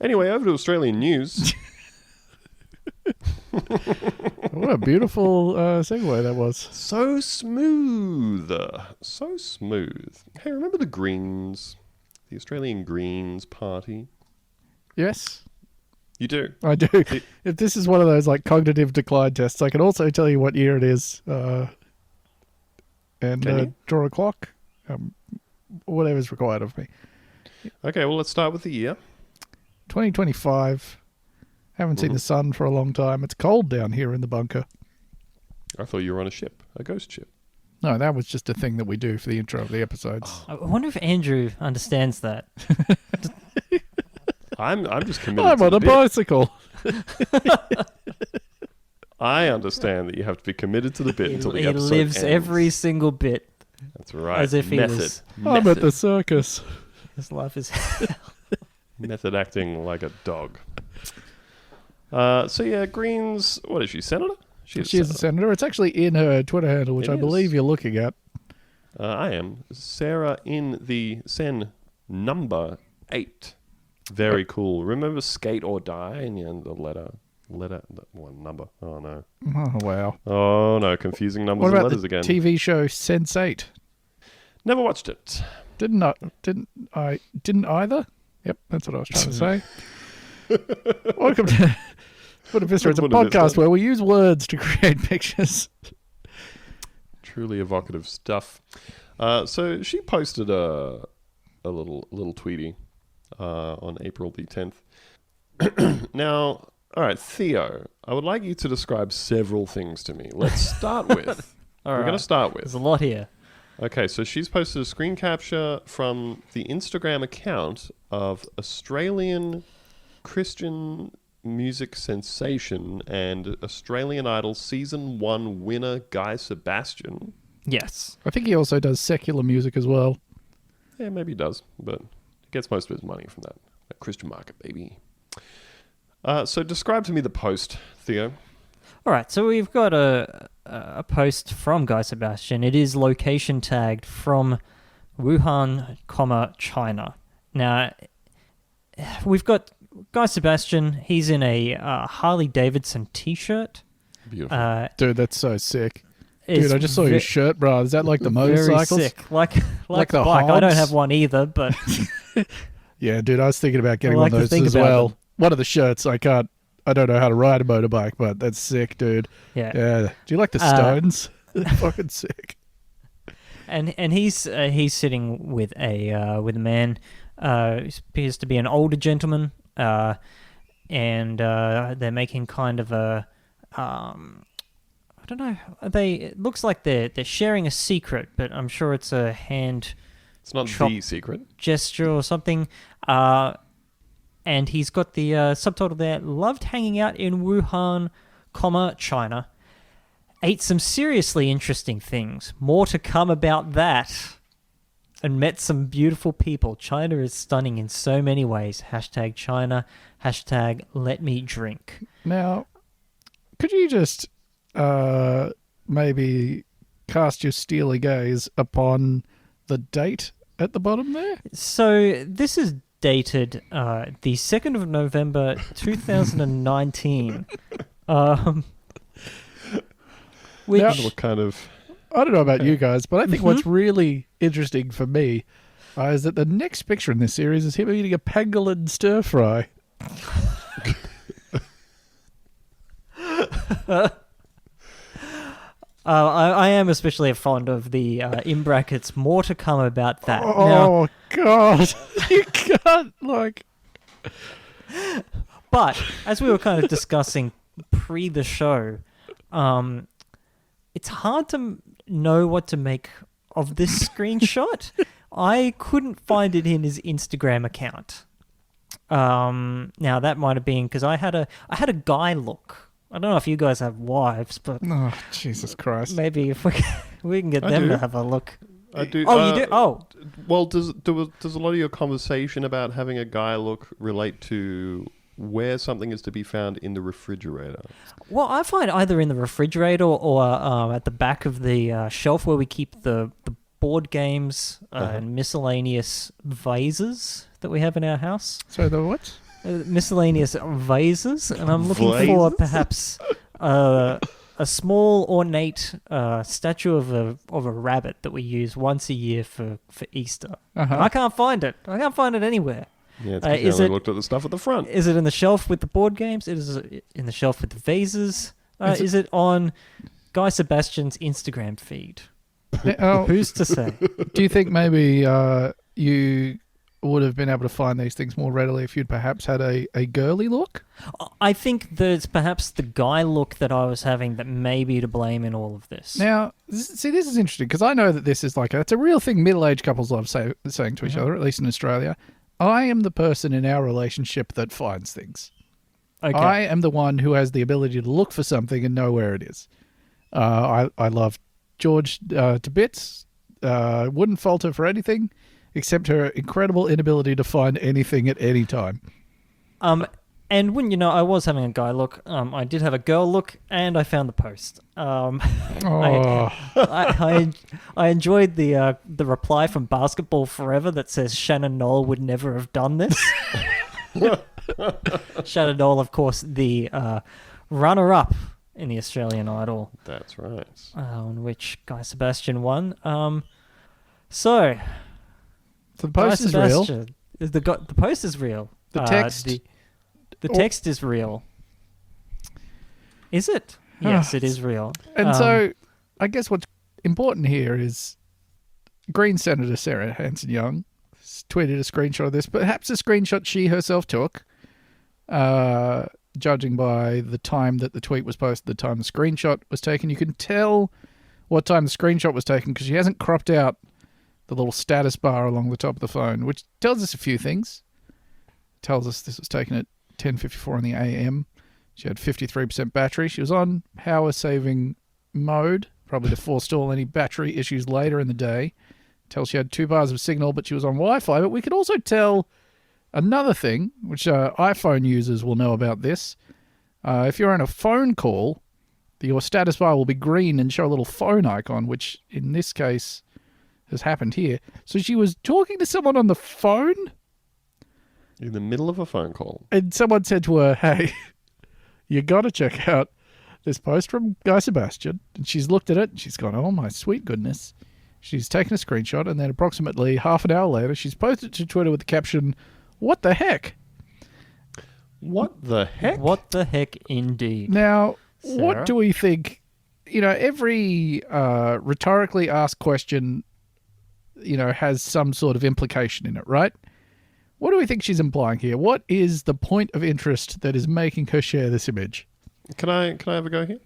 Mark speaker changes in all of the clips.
Speaker 1: Anyway, over to Australian news.
Speaker 2: What a beautiful segue that was.
Speaker 1: So smooth. So smooth. Hey, remember the Greens? The Australian Greens Party?
Speaker 2: Yes,
Speaker 1: You do?
Speaker 2: I do. If this is one of those like cognitive decline tests, I can also tell you what year it is and draw a clock, whatever's required of me.
Speaker 1: Okay, well, let's start with the year.
Speaker 2: 2025. Haven't seen the sun for a long time. It's cold down here in the bunker.
Speaker 1: I thought you were on a ship, a ghost ship.
Speaker 2: No, that was just a thing that we do for the intro of the episodes.
Speaker 3: I wonder if Andrew understands that.
Speaker 1: I'm just committed
Speaker 2: I'm
Speaker 1: to
Speaker 2: on
Speaker 1: the
Speaker 2: a
Speaker 1: bit.
Speaker 2: bicycle.
Speaker 1: I understand that you have to be committed to the bit until the
Speaker 3: He
Speaker 1: episode
Speaker 3: lives
Speaker 1: ends.
Speaker 3: every single bit
Speaker 1: That's right.
Speaker 3: as if he
Speaker 1: Method.
Speaker 3: was.
Speaker 2: I'm at the circus.
Speaker 3: His life is.
Speaker 1: Method acting like a dog. So yeah, Greens. What is she? Senator?
Speaker 2: She is a senator. It's actually in her Twitter handle, which
Speaker 1: It
Speaker 2: I
Speaker 1: is.
Speaker 2: believe you're looking at.
Speaker 1: I am Sarah in the Sen number 8. Very cool. Remember Skate or Die? And yeah, the letter. One number. Oh no.
Speaker 2: Oh, wow.
Speaker 1: Oh no. Confusing numbers
Speaker 2: What
Speaker 1: and
Speaker 2: about
Speaker 1: letters
Speaker 2: the
Speaker 1: again.
Speaker 2: TV show Sense8?
Speaker 1: Never watched it.
Speaker 2: Didn't either? Yep, that's what I was trying to say. Welcome to Buonta Vista. It's a
Speaker 1: Buonta
Speaker 2: podcast
Speaker 1: Vista.
Speaker 2: where we use words to create pictures.
Speaker 1: Truly evocative stuff. So she posted a little tweety on April the 10th. Now, all right, Theo, I would like you to describe several things to me. Let's start with.
Speaker 3: All
Speaker 1: We're
Speaker 3: right.
Speaker 1: going to start
Speaker 3: There's
Speaker 1: with.
Speaker 3: a lot here.
Speaker 1: Okay, so she's posted a screen capture from the Instagram account of Australian Christian music sensation and Australian Idol Season 1 winner Guy Sebastian.
Speaker 3: Yes.
Speaker 2: I think he also does secular music as well.
Speaker 1: Yeah, maybe he does, but he gets most of his money from that Christian market, baby. So describe to me the post, Theo.
Speaker 3: All right, so we've got a post from Guy Sebastian. It is location tagged from Wuhan, China. Now, we've got Guy Sebastian. He's in a Harley Davidson T-shirt.
Speaker 1: Beautiful.
Speaker 2: Dude, that's so sick.
Speaker 3: It's
Speaker 2: Dude, I just saw your shirt, bro. Is that like the
Speaker 3: very
Speaker 2: motorcycles?
Speaker 3: sick. Like
Speaker 2: Like
Speaker 3: the
Speaker 2: the
Speaker 3: bike. I don't
Speaker 2: Hobbs?
Speaker 3: have one either, but
Speaker 2: Yeah, dude, I was thinking about getting
Speaker 3: I like
Speaker 2: one
Speaker 3: to
Speaker 2: of those
Speaker 3: think
Speaker 2: as
Speaker 3: about
Speaker 2: well.
Speaker 3: them.
Speaker 2: One of the shirts, I don't know how to ride a motorbike, but that's sick, dude.
Speaker 3: yeah.
Speaker 2: Yeah. Do you like the Stones? Fucking sick.
Speaker 3: And he's sitting with a man who appears to be an older gentleman, and they're making kind of a I don't know. It looks like they're sharing a secret, but I'm sure it's a hand
Speaker 1: It's not
Speaker 3: chop-
Speaker 1: the secret.
Speaker 3: gesture or something. And he's got the subtitle there: "Loved hanging out in Wuhan, China. Ate some seriously interesting things. More to come about that. And met some beautiful people. China is stunning in so many ways. Hashtag China. Hashtag let me drink."
Speaker 2: Now, could you just maybe cast your steely gaze upon the date at the bottom there?
Speaker 3: So this is dated the 2nd of November 2019. Which,
Speaker 2: Now-
Speaker 1: What kind of...
Speaker 2: I don't know about you guys, but I think what's really interesting for me is that the next picture in this series is him eating a pangolin stir fry.
Speaker 3: I am especially fond of the in brackets more to come about that. Now,
Speaker 2: Oh, God. You can't, like...
Speaker 3: but as we were kind of discussing pre the show, it's hard to know what to make of this screenshot. I couldn't find it in his Instagram account. Now that might have been because I had a guy look. I don't know if you guys have wives, but
Speaker 2: Oh, Jesus Christ.
Speaker 3: maybe if we can get
Speaker 1: I
Speaker 3: them
Speaker 1: do.
Speaker 3: to have a look.
Speaker 1: I do.
Speaker 3: Oh, you do? Oh,
Speaker 1: Well, does a lot of your conversation about having a guy look relate to where something is to be found in the refrigerator?
Speaker 3: well, I find either in the refrigerator or at the back of the shelf where we keep the board games and miscellaneous vases that we have in our house.
Speaker 2: So the what?
Speaker 3: miscellaneous vases, and I'm looking for perhaps a small ornate statue of a rabbit that we use once a year for Easter.
Speaker 2: Uh-huh.
Speaker 3: And I can't find it. I can't find it anywhere.
Speaker 1: Yeah, it's 'cause you only looked at the stuff at the front.
Speaker 3: Is it in the shelf with the board games? Is it in the shelf with the vases? Is it on Guy Sebastian's Instagram feed? Who's to say?
Speaker 2: Do you think maybe you would have been able to find these things more readily if you'd perhaps had a girly look?
Speaker 3: I think there's perhaps the guy look that I was having that may be to blame in all of this.
Speaker 2: Now, this is interesting because I know that this is it's a real thing middle-aged couples love saying to each other, at least in Australia. I am the person in our relationship that finds things.
Speaker 3: Okay.
Speaker 2: I am the one who has the ability to look for something and know where it is. I love George to bits. Wouldn't fault her for anything except her incredible inability to find anything at any time.
Speaker 3: And wouldn't you know, I was having a guy look. I did have a girl look, and I found the post. I enjoyed the reply from Basketball Forever that says Shannon Knoll would never have done this. Shannon Knoll, of course, the runner-up in the Australian Idol.
Speaker 1: That's right.
Speaker 3: On which Guy Sebastian won. So
Speaker 2: the post is real.
Speaker 3: The post is real.
Speaker 2: The text.
Speaker 3: The text is real. Is it? Yes, it is real.
Speaker 2: And so, I guess what's important here is Green Senator Sarah Hanson-Young tweeted a screenshot of this, perhaps a screenshot she herself took, judging by the time that the tweet was posted, the time the screenshot was taken. You can tell what time the screenshot was taken because she hasn't cropped out the little status bar along the top of the phone, which tells us a few things. It tells us this was taken at 10:54 in the AM. She had 53% battery. She was on power-saving mode, probably to forestall any battery issues later in the day. Tells she had 2 bars of signal, but she was on Wi-Fi. But we could also tell another thing, which iPhone users will know about this. If you're on a phone call, your status bar will be green and show a little phone icon, which in this case has happened here. So she was talking to someone on the phone?
Speaker 1: In the middle of a phone call.
Speaker 2: And someone said to her, hey, you got to check out this post from Guy Sebastian. And she's looked at it and she's gone, oh my sweet goodness. She's taken a screenshot and then approximately half an hour later, she's posted it to Twitter with the caption, what the heck?
Speaker 1: What the heck?
Speaker 3: What the heck indeed.
Speaker 2: Now,
Speaker 3: Sarah?
Speaker 2: What do we think? Every rhetorically asked question, has some sort of implication in it, right? What do we think she's implying here? What is the point of interest that is making her share this image?
Speaker 1: Can I have a go here?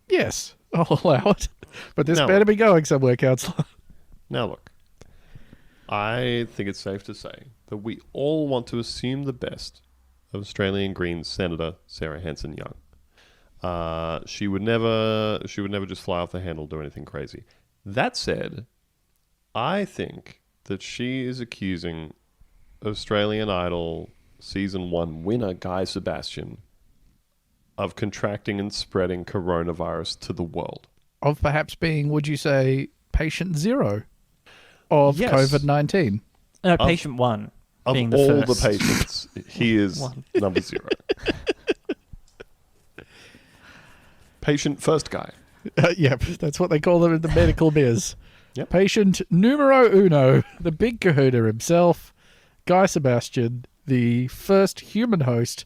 Speaker 2: Yes, I'll allow it. But this better be going somewhere, Councillor.
Speaker 1: Now look, I think it's safe to say that we all want to assume the best of Australian Greens Senator Sarah Hanson-Young. She would never just fly off the handle, do anything crazy. That said, I think that she is accusing Australian Idol Season 1 winner Guy Sebastian of contracting and spreading coronavirus to the world.
Speaker 2: Of perhaps being, would you say, patient zero of
Speaker 1: Yes.
Speaker 2: COVID-19?
Speaker 3: Patient 1
Speaker 1: Of
Speaker 3: being the
Speaker 1: all
Speaker 3: first.
Speaker 1: the patients, he is number 0. Patient first guy.
Speaker 2: Yep, that's what they call them in the medical biz.
Speaker 1: Yep.
Speaker 2: Patient numero uno, the big kahuna himself, Guy Sebastian, the first human host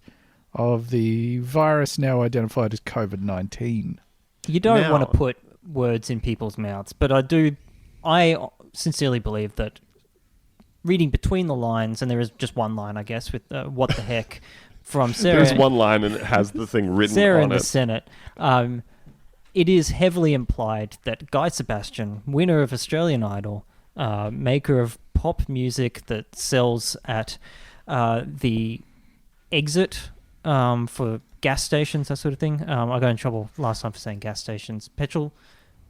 Speaker 2: of the virus now identified as COVID-19.
Speaker 3: You don't
Speaker 1: Now-
Speaker 3: want to put words in people's mouths, but I sincerely believe that reading between the lines, and there is just one line, I guess, with what the heck from Sarah.
Speaker 1: There's one line and it has the thing written
Speaker 3: Sarah
Speaker 1: on
Speaker 3: in the
Speaker 1: it.
Speaker 3: Senate. It is heavily implied that Guy Sebastian, winner of Australian Idol, maker of pop music that sells at the exit for gas stations, that sort of thing. I got in trouble last time for saying gas stations. Petrol.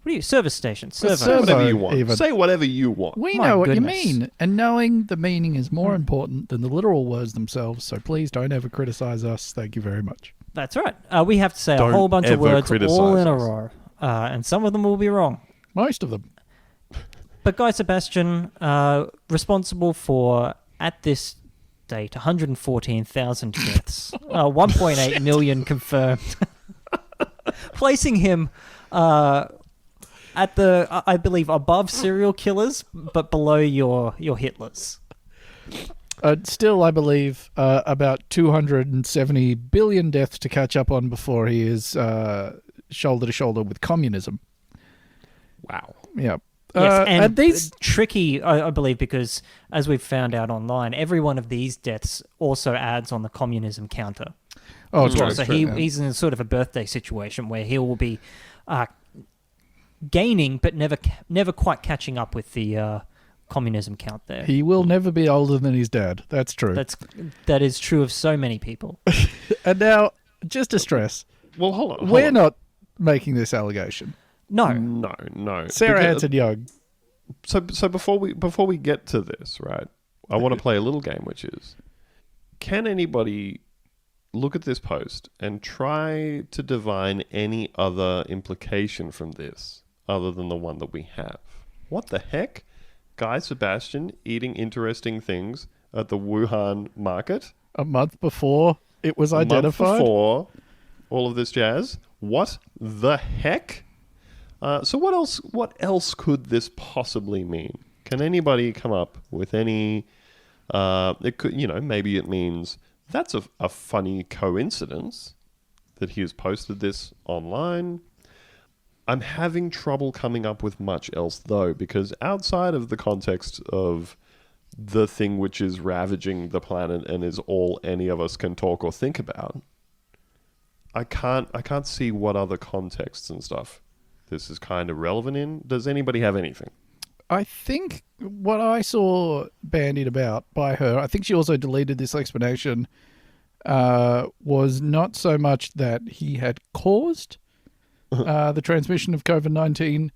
Speaker 3: What are you? Service stations.
Speaker 2: Servo.
Speaker 1: Say whatever you want.
Speaker 2: Even.
Speaker 1: Say whatever you want.
Speaker 2: We
Speaker 3: My
Speaker 2: know what
Speaker 3: goodness.
Speaker 2: you mean, and knowing the meaning is more important than the literal words themselves, so please don't ever criticize us. Thank you very much.
Speaker 3: That's right. We have to say
Speaker 1: Don't
Speaker 3: a whole bunch of
Speaker 1: ever
Speaker 3: words
Speaker 1: criticize
Speaker 3: all in a
Speaker 1: us.
Speaker 3: row, and some of them will be wrong.
Speaker 2: Most of them.
Speaker 3: But Guy Sebastian, responsible for, at this date, 114,000 deaths, 1.8 million confirmed, placing him at the, I believe, above serial killers, but below your Hitlers.
Speaker 2: Still, I believe, about 270 billion deaths to catch up on before he is shoulder to shoulder with communism.
Speaker 1: Wow.
Speaker 2: Yeah.
Speaker 3: Yes, and
Speaker 2: these
Speaker 3: tricky, I believe, because as we've found out online, every one of these deaths also adds on the communism counter.
Speaker 2: Oh,
Speaker 3: as well.
Speaker 2: true.
Speaker 3: So he's in sort of a birthday situation where he will be gaining, but never quite catching up with the communism count there.
Speaker 2: He will never be older than his dad. That's true.
Speaker 3: That is true of so many people.
Speaker 2: And now, just to stress,
Speaker 1: Well, hold on.
Speaker 2: we're not making this allegation.
Speaker 3: No.
Speaker 1: No.
Speaker 2: Sarah Hanson Young.
Speaker 1: So before we get to this, right? I want to play a little game, which is, can anybody look at this post and try to divine any other implication from this other than the one that we have? What the heck? Guy Sebastian eating interesting things at the Wuhan market
Speaker 2: A month before it was
Speaker 1: a month
Speaker 2: identified.
Speaker 1: before all of this jazz. What the heck? So what else could this possibly mean? Can anybody come up with any? It could, maybe it means that's a funny coincidence that he has posted this online. I'm having trouble coming up with much else though, because outside of the context of the thing which is ravaging the planet and is all any of us can talk or think about, I can't see what other contexts and stuff this is kind of relevant in. Does anybody have anything?
Speaker 2: I think what I saw bandied about by her, I think she also deleted this explanation, was not so much that he had caused the transmission of COVID-19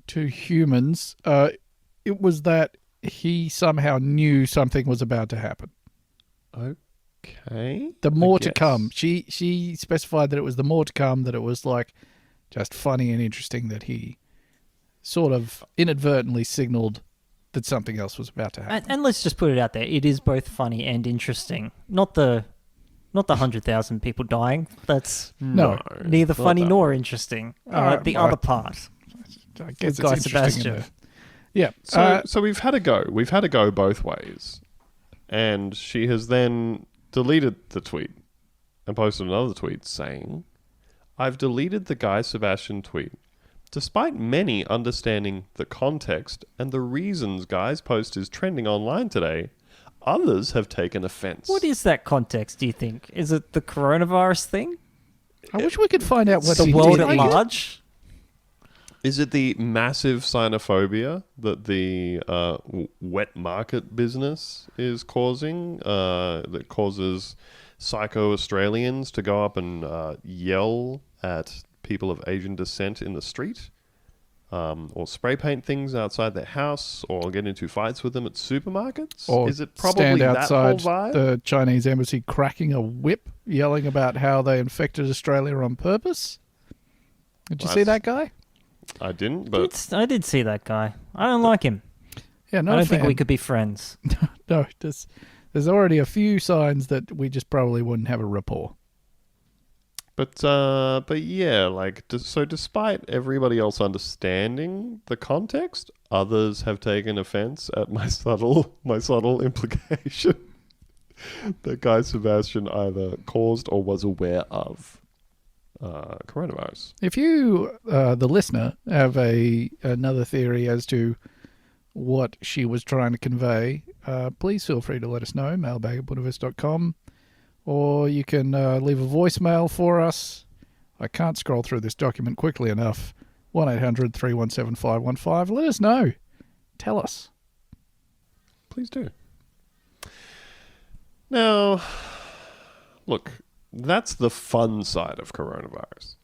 Speaker 2: to humans. It was that he somehow knew something was about to happen.
Speaker 1: Okay.
Speaker 2: The more to come. She specified that it was the more to come, that it was like just funny and interesting that he sort of inadvertently signaled that something else was about to happen.
Speaker 3: And let's just put it out there. It is both funny and interesting. Not the 100,000 people dying. That's
Speaker 2: No.
Speaker 3: neither
Speaker 1: not
Speaker 3: funny
Speaker 1: that
Speaker 3: nor interesting. The other part.
Speaker 2: I guess it's
Speaker 3: Guy
Speaker 2: interesting
Speaker 3: Sebastian.
Speaker 2: in there. Yeah.
Speaker 1: So we've had a go. We've had a go both ways. And she has then deleted the tweet and posted another tweet saying, I've deleted the Guy Sebastian tweet. Despite many understanding the context and the reasons Guy's post is trending online today, others have taken offense.
Speaker 3: What is that context, do you think? Is it the coronavirus thing?
Speaker 2: I wish we could find out what
Speaker 3: The
Speaker 2: she
Speaker 3: world
Speaker 2: did.
Speaker 3: at large?
Speaker 1: Is it the massive xenophobia that the wet market business is causing, that causes psycho-Australians to go up and yell at people of Asian descent in the street? Or spray paint things outside their house, or get into fights with them at supermarkets?
Speaker 2: Or
Speaker 1: is it probably
Speaker 2: stand
Speaker 1: that whole
Speaker 2: outside
Speaker 1: vibe?
Speaker 2: the Chinese embassy cracking a whip, yelling about how they infected Australia on purpose? Did you see that guy?
Speaker 1: I didn't, but
Speaker 3: I did see that guy. I don't like him.
Speaker 2: Yeah, no,
Speaker 3: I don't think we could be friends.
Speaker 2: No, there's already a few signs that we just probably wouldn't have a rapport.
Speaker 1: But yeah, like, so despite everybody else understanding the context, others have taken offense at my subtle implication that Guy Sebastian either caused or was aware of coronavirus.
Speaker 2: If you, the listener, have another theory as to what she was trying to convey, please feel free to let us know, mailbag@boonta.com. Or you can leave a voicemail for us. I can't scroll through this document quickly enough. 1-800-317-515. Let us know. Tell us.
Speaker 1: Please do. Now, look, that's the fun side of coronavirus.